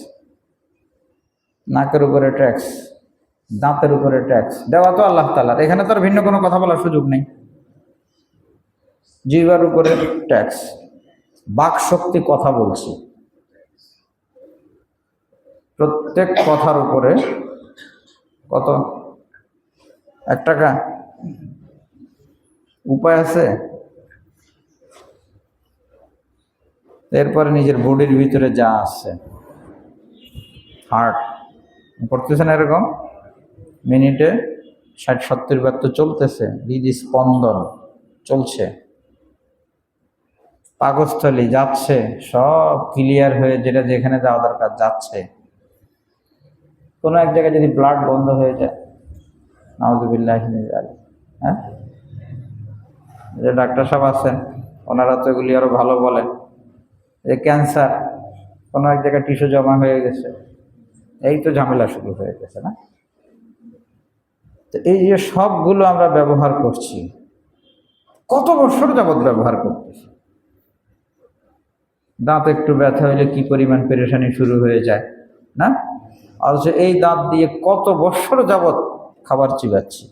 নাকের উপরে ট্যাক্স, দাঁতের উপরে ট্যাক্স দেওয়া তো আল্লাহ তাআলার। এখানে তো আর ভিন্ন কোনো কথা বলার সুযোগ নেই। জিহ্বার উপরে ট্যাক্স, বাক শক্তি, কথা বলছি, প্রত্যেক কথার উপরে কত? 1 টাকা। উপায় আছে? এরপরে নিজের বডির ভিতরে যা আছে, হার্ট করতেছেন এরকম মিনিটে 60-70 বার তো চলতেছে, হৃদস্পন্দন চলছে, পাকস্থলী যাচ্ছে, সব ক্লিয়ার হয়ে যেটা যেখানে যাওয়া দরকার যাচ্ছে। কোনো এক জায়গায় যদি ব্লাড বন্ধ হয়ে যায়, নাউযুবিল্লাহ, হ্যাঁ, যে ডাক্তার সাহেব আছেন, ওনারা তো এগুলি আরো ভালো বলেন। যে ক্যান্সার, কোনো এক জায়গায় টিস্যু জমা হয়ে গেছে, এই তো ঝামেলা শুরু হয়ে গেছে না? তো এই যে সবগুলো আমরা ব্যবহার করছি, কত বছর যাবৎ ব্যবহার করতেছি। দাঁত একটু ব্যথা হইলে কি পরিমাণ পেরেশানি শুরু হয়ে যায় না? আর এই দাঁত দিয়ে কত বছর যাবৎ খাবার চিবাচ্ছি।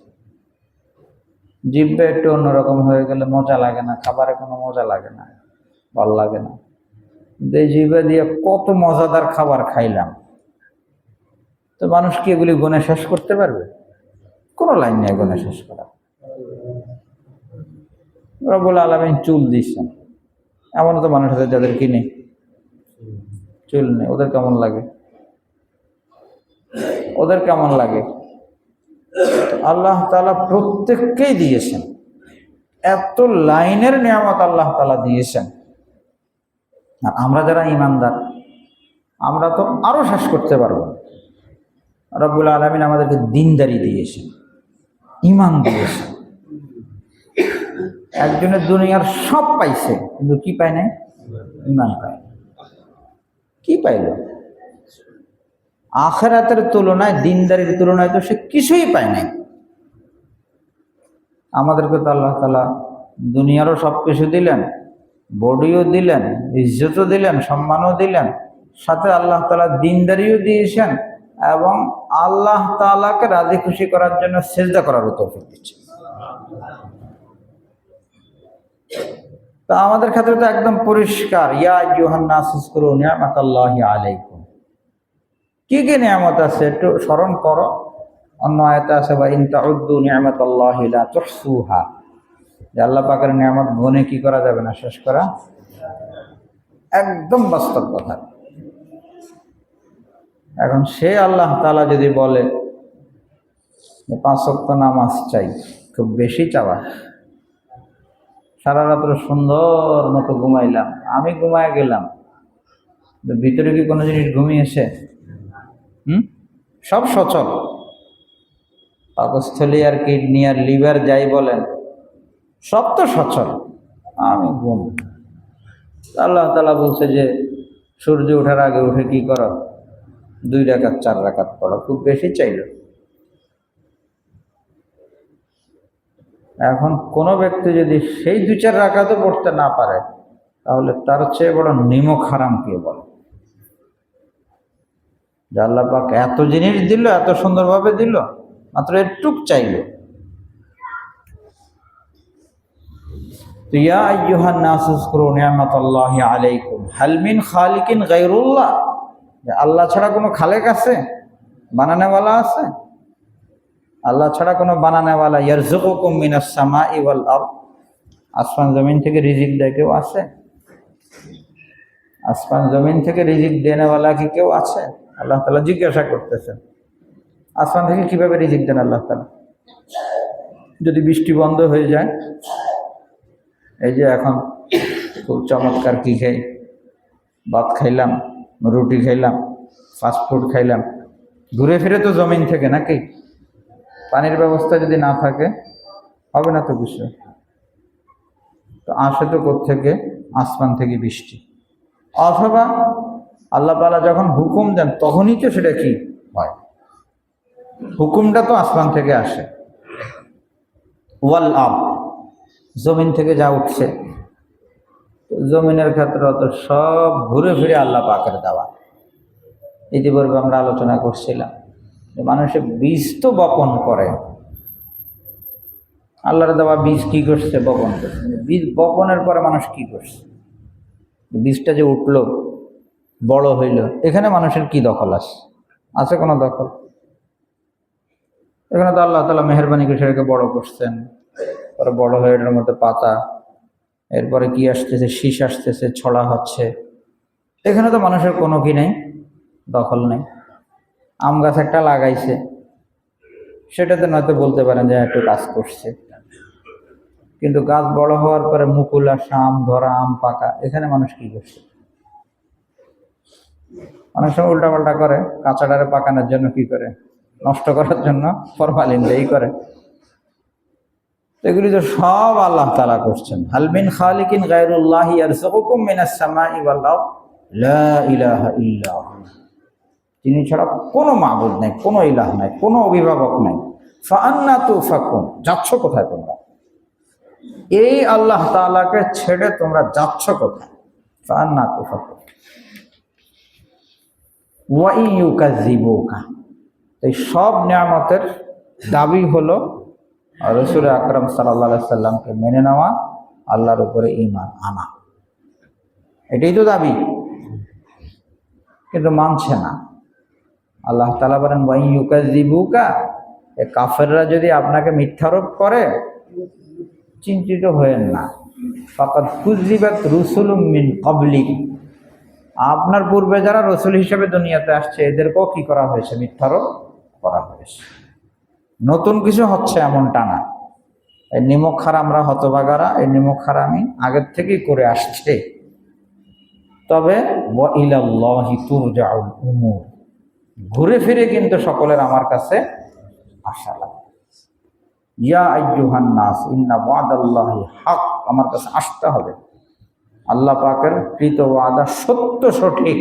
জিহ্বা একটু অন্যরকম হয়ে গেলে মজা লাগে না, খাবারে কোনো মজা লাগে না, ভালো লাগে না। এই জিহ্বা দিয়ে কত মজাদার খাবার খাইলাম। তো মানুষ কি এগুলি গুণে শেষ করতে পারবে? কোনো লাইন নেই গুণে শেষ করা। রব্বুল আলামিন চুল দিচ্ছেন, এমন তো মানুষ আছে যাদের কি নেই, চুল নেই, ওদের কেমন লাগে? ওদের কেমন লাগে? আল্লাহ তাআলা প্রত্যেককেই দিয়েছেন, এত লাইনের নিয়ামত আল্লাহ তাআলা দিয়েছেন। আর আমরা যারা ঈমানদার, আমরা তো আরো শেষ করতে পারবো। রব্বুল আলামিন আমাদেরকে দ্বীনদারি দিয়েছেন, ঈমান দিয়েছেন। একজনের দুনিয়ার সব পাইছে, কিন্তু কি পায় নাই? ঈমান পায়। কি পাইল? আখিরাতের তুলনায়, দ্বীনদারির তুলনায় তো সে কিছুই পায় নাই। আমাদেরকে তো আল্লাহ তাআলা দুনিয়ারও সব কিছু দিলেন, বডিও দিলেন, ইজ্জতও দিলেন, সম্মানও দিলেন, সাথে আল্লাহ তাআলা দিনদারিও দিয়েছেন এবং আল্লাহ তাআলাকে রাজি খুশি করার জন্য সিজদা করারও তৌফিক দিচ্ছেন। তা আমাদের ক্ষেত্রে তো একদম পরিষ্কার, ইয়া আইয়ুহান নাস উযকুরু নি'মাতাল্লাহি আলাইকুম। কি কি নিয়ামত আছে একটু স্মরণ করো। অন্য আয়াতে আছে বা ইন তাউদ্দু নি'মাতাল্লাহি লা তুহসুহা, যে আল্লাহ পাকের নিয়ামত গুণে কি করা যাবে না, শেষ করা। একদম বাস্তব কথা। এখন সে আল্লাহ তাআলা যদি বলে যে 5 ওয়াক্ত নামাজ চাই, খুব বেশি চাওয়া। সারা রাত্র সুন্দর মতো ঘুমাইলাম, আমি ঘুমায় গেলাম, ভিতরে কি কোনো জিনিস ঘুমিয়েছে? সব সচল, পাকস্থলী আর কিডনি আর লিভার যাই বলেন সব তো সচল, আমি ঘুম। আল্লাহ তাআলা বলছে যে সূর্য ওঠার আগে উঠে কি করো, 2 রাকাত 4 রাকাত পড়ো, খুব বেশি চাইল। এখন কোনো ব্যক্তি যদি সেই 2-4 রাকাতও পড়তে না পারে, তাহলে তার চেয়ে বড় নিমক হারাম কে বলে? যে আল্লাহ পাক এত জিনিস দিল, এত সুন্দরভাবে দিল, মাত্র একটুক চাইল। ইয়া আইয়ুহান নাস উযকুরু নি'মাতাল্লাহি আলাইকুম হাল মিন খালিকিন গায়রুল্লাহ, আল্লাহ ছাড়া কোনো খালেক আছে, বানানেওয়ালা আছে? আল্লাহ ছাড়া কোনো বানানেওয়ালা, ইয়ারযুকুকুম মিনাস সামাই ওয়াল আরদ, আসমান জমিন থেকে রিজিক দেয় কেউ আছে? আসমান জমিন থেকে রিজিক দেনেওয়ালা কি কেউ আছে? আল্লাহ তাআলা জিজ্ঞাসা করতেছেন আসমান থেকে কিভাবে রিজিক দেন আল্লাহ তাআলা? যদি বৃষ্টি বন্ধ হয়ে যায়, এই যে এখন খুব চমৎকার কি খাই, ভাত খাইলাম, রুটি খাইলাম, ফাস্টফুড খাইলাম, ঘুরে ফিরে তো জমিন থেকে নাকি? পানির ব্যবস্থা যদি না থাকে হবে না তো কিছু। তো আসে তো কোত্থেকে? আসমান থেকে বৃষ্টি। অথবা আল্লাহ তাআলা যখন হুকুম দেন তখনই তো সেটা কি হয়, হুকুমটা তো আসমান থেকে আসে। ওয়াল আরদ, জমিন থেকে যা উঠছে, জমিনের ক্ষেত্রে তো সব ঘুরে ফিরে আল্লাহ পাকের দেওয়া। ইতিপূর্বে আমরা আলোচনা করছিলাম যে মানুষের বীজ তো বপন করে, আল্লাহর দেওয়া বীজ কি করছে? বপন করছে। বীজ বপনের পরে মানুষ কি করছে? বীজটা যে উঠলো, বড় হইল, এখানে মানুষের কি দখল আছে কোনো দখল? এখানে তো আল্লাহ তাআলা মেহেরবানি করে সেটাকে বড় করছেন, পরে বড় হয়ে এটার মধ্যে পাতা, এরপরে কি আসতেছে, শীষ আসতেছে, ছড়া হচ্ছে, এখানে তো মানুষের কোনো কি নেই, দখল নেই। আম গাছ একটা লাগাইছে, সেটাতে নয়তো বলতে পারেন যে একটু কাজ করছে, কিন্তু গাছ বড় হওয়ার পরে মুকুল আসা, আম ধরা, আম পাকা, এখানে মানুষ কি করছে? অনেক সময় উল্টাপাল্টা করে, কাঁচাটারে পাকানোর জন্য কি করে, নষ্ট করার জন্য ফরমালিন দেই করে। এগুলি তো সব আল্লাহ তাআলা করছেন। হাল মিন খালিকিন গায়রুল্লাহি ইয়ারযুকুকুম মিনাস সামাই ওয়াল আরদ লা ইলাহা ইল্লা হু, তিনি ছাড়া কোনো মাবুদ নাই, কোনো ইলাহ নাই, কোনো অভিভাবক নাই। ফাআন্না তুফাকুন, যাচ্ছ কোথায় তোমরা? এই আল্লাহ তাআলাকে ছেড়ে তোমরা যাচ্ছ কোথায়? ফাআন্না তুফাকুন ওয়া ইন ইউকাযযিবুকা, এই সব নিয়ামতের দাবি হলো রাসূল আকরাম সাল্লাল্লাহু আলাইহি সাল্লামকে মেনে নেওয়া, আল্লাহর উপরে ঈমান আনা, এটাই তো দাবি। কিন্তু মানছে না। আল্লাহ তাআলা বলেন ওয়া ইন ইউকাযযিবুকা, এই কাফেররা যদি আপনাকে মিথ্যারোপ করে, চিন্তিত হয়েন না। ফাকাদ কুযযিবাত রুসুলুম মিন ক্বাবলিক, আপনার পূর্বে যারা রসুল হিসেবে দুনিয়াতে আসছে এদেরকেও কি করা হয়েছে? মিথ্যারোপ করা হয়েছে। নতুন কিছু হচ্ছে এমনটা না। এই নিমক হারামরা হতভাগারা, এই নিমক হারামি আগের থেকেই করে আসছে। তবে ওয়া ইলাল্লাহি তুরজাউল উমুর, ঘুরে ফিরে কিন্তু সকলের আমার কাছে আসা লাগে। ইয়া আইয়ুহান নাস ইন্না ওয়াদাল্লাহি হক, আমার কাছে আসতে হবে। আল্লাহ পাকের কৃত ওয়াদা সত্য, সঠিক।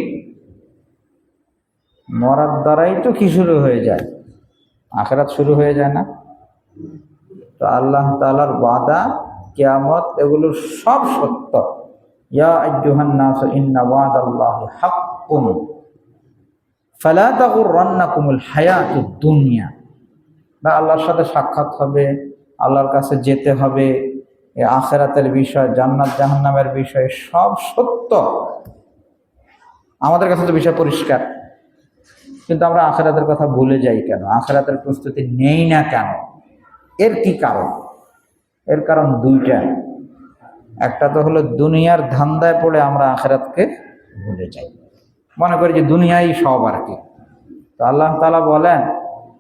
মরার দ্বারাই তো কি শুরু হয়ে যায়? আখিরাত শুরু হয়ে যায় না? তো আল্লাহ তাআলার ওয়াদা, কিয়ামত, এগুলো সব সত্য। ইয়া আইয়ুহান নাস ইন্না ওয়াদাল্লাহি হাক্কুন ফালা তাগুররান্নাকুমুল হায়াতুদ দুনিয়া। বা আল্লাহর সাথে সাক্ষাৎ হবে, আল্লাহর কাছে যেতে হবে, আখিরাতের বিষয়, জান্নাত জাহান্নামের বিষয় সব সত্য। আমাদের কাছে তো বিষয় পরিষ্কার, কিন্তু আমরা আখিরাতের কথা ভুলে যাই কেন? আখিরাতের প্রস্তুতি নেই না কেন? এর কি কারণ? এর কারণ দুইটা। একটা তো হলো দুনিয়ার ধান্দায় পড়ে আমরা আখিরাতকে ভুলে যাই, মনে করি যে দুনিয়াই সব আর কি। তো আল্লাহ তাআলা বলেন,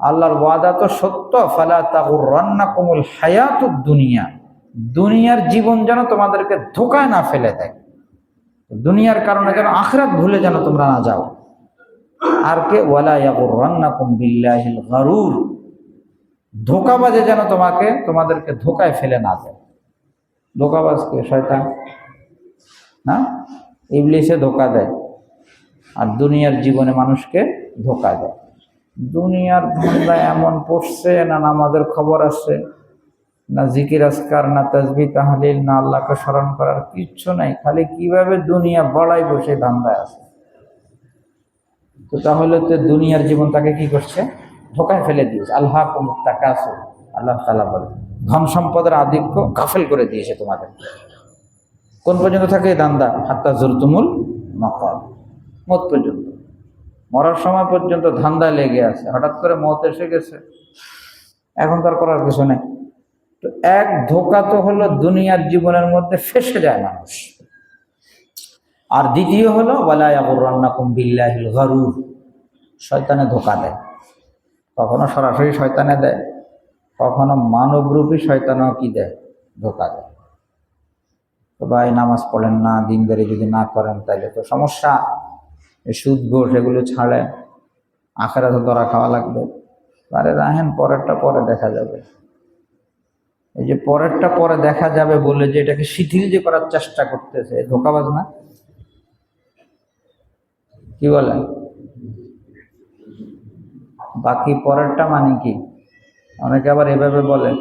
আল্লাহর ওয়াদা তো সত্য, ফালা তাগুররান্নাকুমুল হায়াতুদ দুনিয়া, দুনিয়ার জীবন যেন তোমাদেরকে ধোঁকায় না ফেলে দেয়, দুনিয়ার কারণে যেন আখিরাত ভুলে যেন তোমরা না যাও। আর কে? ওয়ালা ইয়াগুররান্নাকুম বিল্লাহিল গারুর, ধোঁকাবাজে যেন তোমাদেরকে ধোঁকায় ফেলে না দেয়। ধোঁকাবাজকে? শয়তান না, ইবলিসে ধোঁকা দেয়, আর দুনিয়ার জীবনে মানুষকে ধোঁকা দেয়। দুনিয়ার ধান্দা এমন পড়ছে, না নামাজের খবর আছে, না জিকির আজকার, না তাসবিহ তাহলিল, না আল্লাহকে স্মরণ করার কিচ্ছু নাই, খালি কিভাবে দুনিয়া বাড়াইব সেই ধান্দায় আছে। তো তাহলে তো দুনিয়ার জীবন তাকে কি করছে? ধোঁকায় ফেলে দিয়েছে। আলহাকুমুত তাকাসুর, আল্লাহ তাআলা বলে, ধন সম্পদের আধিক্য গাফেল করে দিয়েছে তোমাদের। কোন পর্যন্ত থাকে এই ধান্দা? হাত্তা জুরতুমুল মাকাবির, মত পর্যন্ত, মরার সময় পর্যন্ত ধান্দা লেগে আছে। হঠাৎ করে মত এসে গেছে, এখন তার করার কিছু নেই। তো এক ধোঁকা তো হলো দুনিয়ার জীবনের মধ্যে ফেসে যায় মানুষ। আর দ্বিতীয় হলো ওয়ালা ইয়াগুররান্নাকুম বিল্লাহিল গারুর, শয়তানে ধোঁকা দেয়। কখনো সরাসরি শয়তানে দেয়, কখনো মানবরূপী শয়তানও কি দেয়? ধোঁকা দেয়। তো ভাই নামাজ পড়েন না, দিনদারি যদি না করেন তাহলে তো সমস্যা, সুদ ঘোষ এগুলো ছাড়ে, আখিরাতে ধরা খাওয়া লাগবে। আরে রাহেন, পরেরটা পরে দেখা যাবে। এই যে পরেরটা পরে দেখা যাবে বলে যে এটাকে শিথিল যে করার চেষ্টা করতেছে, ধোঁকাবাজ না? কি বলেন? বাকি পরেরটা মানে কি? অনেকে আবার এভাবে বলে,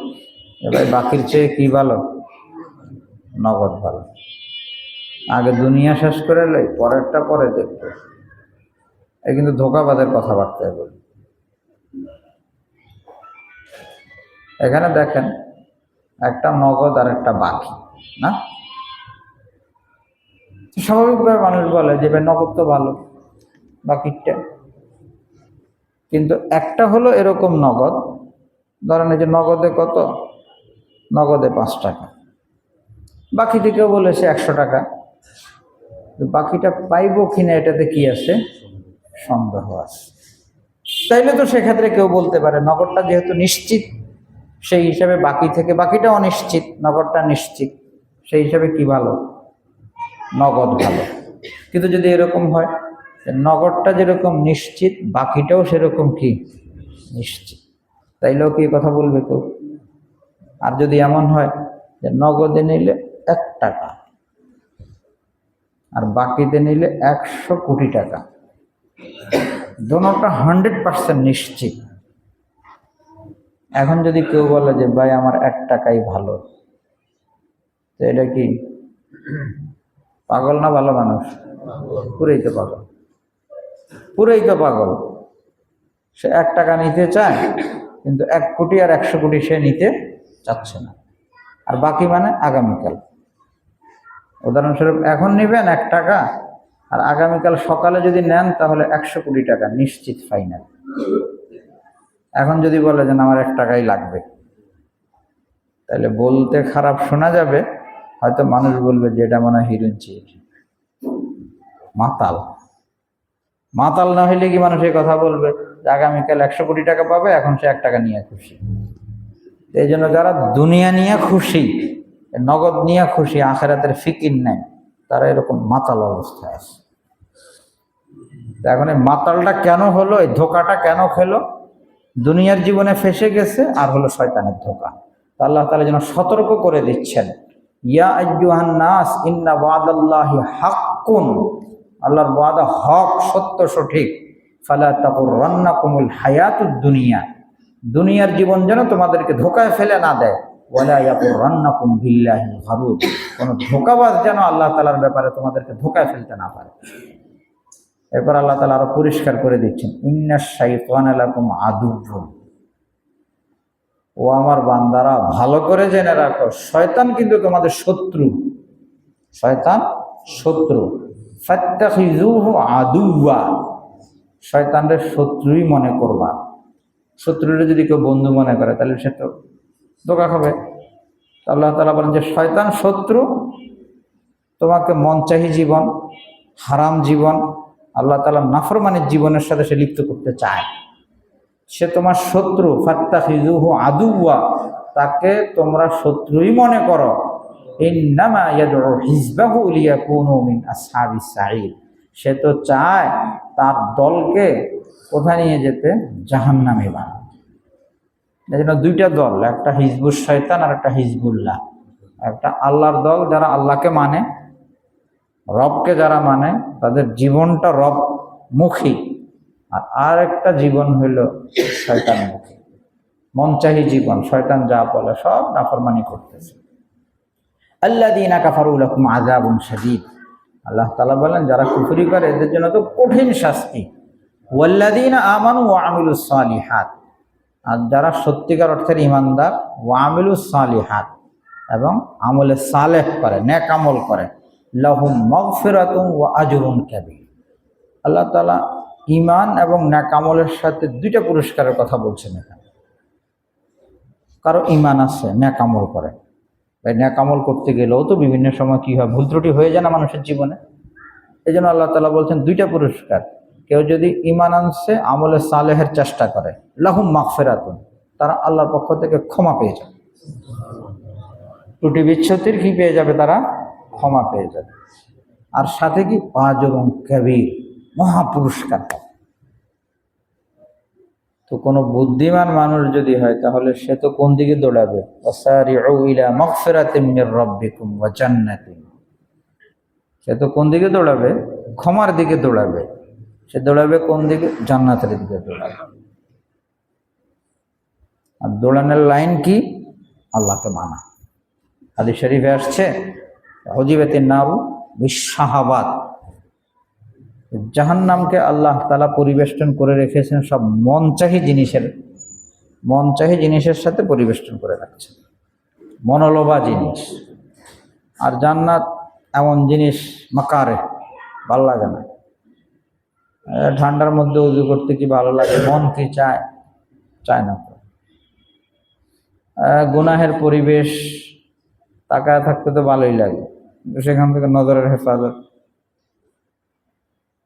এবার বাকির চেয়ে কি ভালো? নগদ ভালো। আগে দুনিয়া শেষ করে লই, পরেরটা পরে দেখবো। এই কিন্তু ধোঁকাবাজের কথাবার্তায় বলি। এখানে দেখেন, একটা নগদ আর একটা বাকি না। স্বাভাবিকভাবে মানুষ বলে যে ভাই নগদ তো ভালো, বাকিটা। কিন্তু একটা হলো এরকম নগদ, ধরেন এই যে নগদে কত? নগদে 5 টাকা, বাকি থেকেও বলেছে 100 টাকা। বাকিটা পাইবো কিনা এটাতে কি আছে? সন্দেহ আছে। তাইলে তো সেক্ষেত্রে কেউ বলতে পারে নগদটা যেহেতু নিশ্চিত, সেই হিসাবে বাকি থেকে বাকিটা অনিশ্চিত, নগদটা নিশ্চিত, সেই হিসাবে কি ভালো? নগদ ভালো। কিন্তু যদি এরকম হয় নগদটা যেরকম নিশ্চিত, বাকিটাও সেরকম কি নিশ্চিত, তাইলেও কি কথা বলবে কেউ? আর যদি এমন হয় যে নগদে নিলে 1 টাকা আর বাকিতে নিলে 100 কোটি টাকা, দোনোটা 100% নিশ্চিত। এখন যদি কেউ বলে যে ভাই আমার 1 টাকাই ভালো, তো এটা কি পাগল না ভালো মানুষ? পুরেই তো পাগল, পুরেই তো পাগল। সে 1 টাকা নিতে চায়, কিন্তু 1 কোটি আর 100 কোটি সে নিতে চাচ্ছে না। আর বাকি মানে আগামীকাল। উদাহরণস্বরূপ এখন নেবেন 1 টাকা, আর আগামীকাল সকালে যদি নেন তাহলে 100 কোটি টাকা নিশ্চিত, ফাইনাল। এখন যদি বলে যে আমার 1 টাকাই লাগবে, তাহলে বলতে খারাপ শোনা যাবে, হয়তো মানুষ বলবে যে এটা মনে হয় হিরোইন চেয়েছে, মাতাল। মাতাল না হইলে কি মানুষ এই কথা বলবে যে আগামীকাল 100 কোটি টাকা পাবে, এখন সে 1 টাকা নিয়ে খুশি? এই জন্য যারা দুনিয়া নিয়ে খুশি, নগদ নিয়ে খুশি, আখিরাতের ফিকির নাই, তারা এরকম মাতাল অবস্থায় আছে। এখন এই মাতালটা কেন হলো, এই ধোকাটা কেন খেলো? দুনিয়ার জীবনে ফেসে গেছে, আর হলো শয়তানের ধোকা। আল্লাহ তাআলা যেন সতর্ক করে দিচ্ছেন, ইয়া আইয়ুহান নাস ইন্না ওয়াদাল্লাহি হাক্কুন, আল্লাহর ওয়াদা হক, সত্য, সঠিক। ফালা তাগুররান্নাকুমুল হায়াতুদ দুনিয়া, দুনিয়ার জীবন যেন তোমাদেরকে ধোকায় ফেলে না দেয়। ওয়ালা ইয়াকুররান্নাকুম বিল্লাহিল গারুর, কোন ধোঁকাবাজ যেন আল্লাহ তাআলার ব্যাপারে তোমাদেরকে ধোকায় ফেলতে না পারে। এরপর আল্লাহ তাআলা আরো পরিষ্কার করে দিচ্ছেন, ইন্নাশ শাইতানা লাকুম আদুউন, ও আমার বান্দারা ভালো করে জেনে রাখো, শয়তান কিন্তু তোমাদের শত্রু। শয়তান শত্রু। ফাত্তাখিযুহু আদুওয়া, শয়তানের শত্রুই মনে করবা। শত্রুরে যদি কেউ বন্ধু মনে করে তাহলে সে তো ধোঁকা খাবে। আল্লাহ তাআলা বলেন যে শয়তান শত্রু, তোমাকে মনচাহি জীবন, হারাম জীবন, আল্লাহ তাআলার নাফরমানির জীবনের সাথে সে লিপ্ত করতে চায়। সে তোমার শত্রু। ফাত্তাখিযুহু আদুওয়া, তাকে তোমরা শত্রুই মনে করো। ইন্নামা ইয়াদউ হিজবাহু লিয়াকুনু মিন আসহাবিস সাঈর, সে তো চায় তার দলকে কোথায় নিয়ে যেতে? জাহান্নামে বানাতে। এজন্য দুইটা দল, একটা হিজবুশ শয়তান আর একটা হিজবুল্লাহ। একটা আল্লাহর দল যারা আল্লাহকে মানে, রবকে যারা মানে, তাদের জীবনটা রব মুখী, আর একটা জীবন হইল শয়তান মুখী, মনচাহি জীবন। শয়তান যা বলে সব নাফরমানি করতেছে। আল্লাযীনা কাফারু লাহুম আযাবুন শাদীদ, আল্লাহ তাআলা বলেন যারা কুফরি করে এদের জন্য তো কঠিন শাস্তি। ওয়াল্লাযীনা আমানু ওয়া আমিলুস সালিহাত, আর যারা সত্যিকার অর্থের ঈমানদার, ওয়া আমিলুস সালিহাত, এবং আমলে সালেহ করে, নেক আমল করে, লাহুম মাগফিরাতুন ওয়া আজরুন কাবীর। আল্লাহ তাআলা ঈমান এবং নেক আমলের সাথে দুইটা পুরস্কারের কথা বলছেন এখানে। কারো ঈমান আছে, নেক আমল করে, তাই নেক আমল করতে গেলেও তো বিভিন্ন সময় কি হয়, ভুল ত্রুটি হয়ে যায় না মানুষের জীবনে। এই জন্য আল্লাহ তাআলা বলছেন দুইটা পুরস্কার। কেউ যদি ঈমান আনছে, আমলে সালেহের চেষ্টা করে, লাহুম মাগফিরাতুন, তারা আল্লাহর পক্ষ থেকে ক্ষমা পেয়ে যাবে। ত্রুটি বিচ্ছুতির কি পেয়ে যাবে? তারা ক্ষমা পেয়ে যাবে। আর সাথে কি? আজরুন কাবীর, মহা পুরস্কার। তো কোনো বুদ্ধিমান মানুষ যদি হয় তাহলে সে তো কোন দিকে দৌড়াবে? ওয়াসারিউ ইলা মাগফিরাতিম মির রাব্বিকুম ওয়া জান্নাতিন, সে তো কোন দিকে দৌড়াবে? ক্ষমার দিকে দৌড়াবে। সে দৌড়াবে কোন দিকে? জান্নাতের দিকে দৌড়াবে। আর দৌড়ানোর লাইন কি? আল্লাহকে মানা। হাদিস শরীফে আসছে, হুজিবাতিন নারু বিশ-শাহাবাত, জাহান্নামকে আল্লাহ তাআলা পরিবেষ্টন করে রেখেছেন সব মনচাহি জিনিসের সাথে পরিবেষ্টন করে রাখছে, মনোলোভা জিনিস। আর জান্নাত এমন জিনিস, মাকারে, ভালো লাগে না। ঠান্ডার মধ্যে উযু করতে কি ভালো লাগে? মন কি চায়? চায় না। গুনাহের পরিবেশ, তাকায় থাকতে তো ভালোই লাগে, সেখান থেকে নজরের হেফাজত।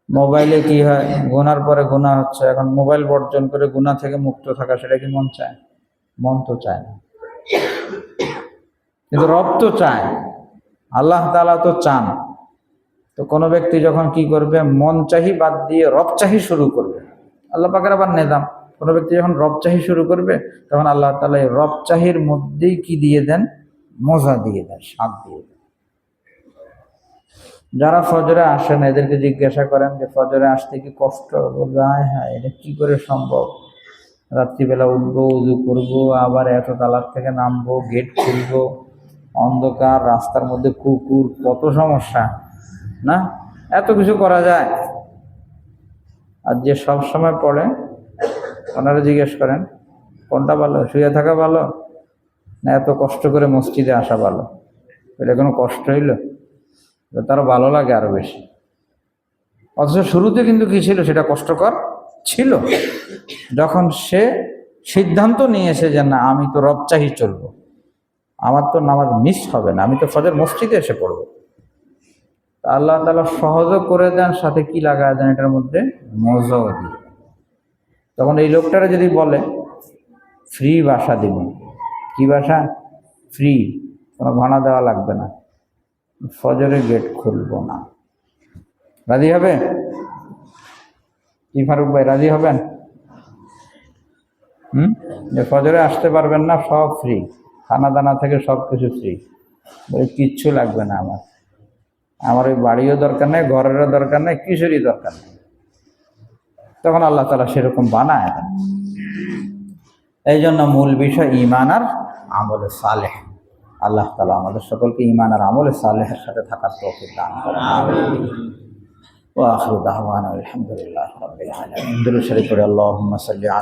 মোবাইলে কি হয়, গুনার পরে গুনাহ হচ্ছে, এখন মোবাইল বর্জন করে গুনাহ থেকে মুক্ত থাকা, সেটা কি মন চায়? মন তো চায় না। কিন্তু রব তো চায়, আল্লাহ তাআলা তো চান। তো কোনো ব্যক্তি যখন কি করবে, মন চাহি বাদ দিয়ে রব চাহি শুরু করবে, আল্লাহ পাকের আবার নিজাম। কোনো ব্যক্তি যখন রব চাহি শুরু করবে, তখন আল্লাহ তাআলা এই রব চাহির মধ্যেই কি দিয়ে দেন? মজা দিয়ে দেন, স্বাদ দিয়ে দেন। যারা ফজরে আসে না, এদেরকে জিজ্ঞাসা করেন যে ফজরে আসতে কি কষ্ট? বলবে হায় হায়, এটা কি করে সম্ভব? রাত্রিবেলা উঠবো, উযু করবো, আবার এত তালার থেকে নামবো, গেট খুলবো, অন্ধকার, রাস্তার মধ্যে কুকুর, কত সমস্যা না? এত কিছু করা যায়। আর যে সব সময় পড়ে, ওনারা জিজ্ঞেস করেন কোনটা ভালো, শুয়ে থাকা ভালো না এত কষ্ট করে মসজিদে আসা ভালো? এটা কোনো কষ্ট হইল? তারও ভালো লাগে আরো বেশি। অথচ শুরুতে কিন্তু কি ছিল? সেটা কষ্টকর ছিল। যখন সে সিদ্ধান্ত নিয়েছে যে না, আমি তো রব চাহি চলবো, আমার তো নামাজ মিস হবে না, আমি তো ফজর মসজিদে এসে পড়বো, আল্লাহ তাআলা সহজও করে দেন, সাথে কি লাগায় দেন এটার মধ্যে? মজাও দিয়ে। তখন এই লোকটারা যদি বলে ফ্রি বাসা দিব, কি বাসা? ফ্রি, কোনো ভাড়া দেওয়া লাগবে না, ফজরের গেট খুলবো না, রাজি হবে? কি ফারুক ভাই, রাজি হবেন? যে ফজরে আসতে পারবেন না, সব ফ্রি, খানা দানা থেকে সব কিছু ফ্রি, কিচ্ছু লাগবে না আমার ওই বাড়িও দরকার নেই, ঘরেরও দরকার নেই, কিছুরই দরকার নেই। তখন আল্লাহ তাআলা সেরকম বানায়। এই জন্য মূল বিষয় ঈমান আর আমলে সালেহ। আল্লাহ তাআলা আমাদের সকলকে ঈমান আর আমলে সালেহের সাথে থাকার তৌফিক দান করেন। আমিন। ওয়া আখিরু দাওয়ানা আলহামদুলিল্লাহি রাব্বিল আলামিন। দুরূদ শরীফ পড়ে আল্লাহুম্মা সাল্লি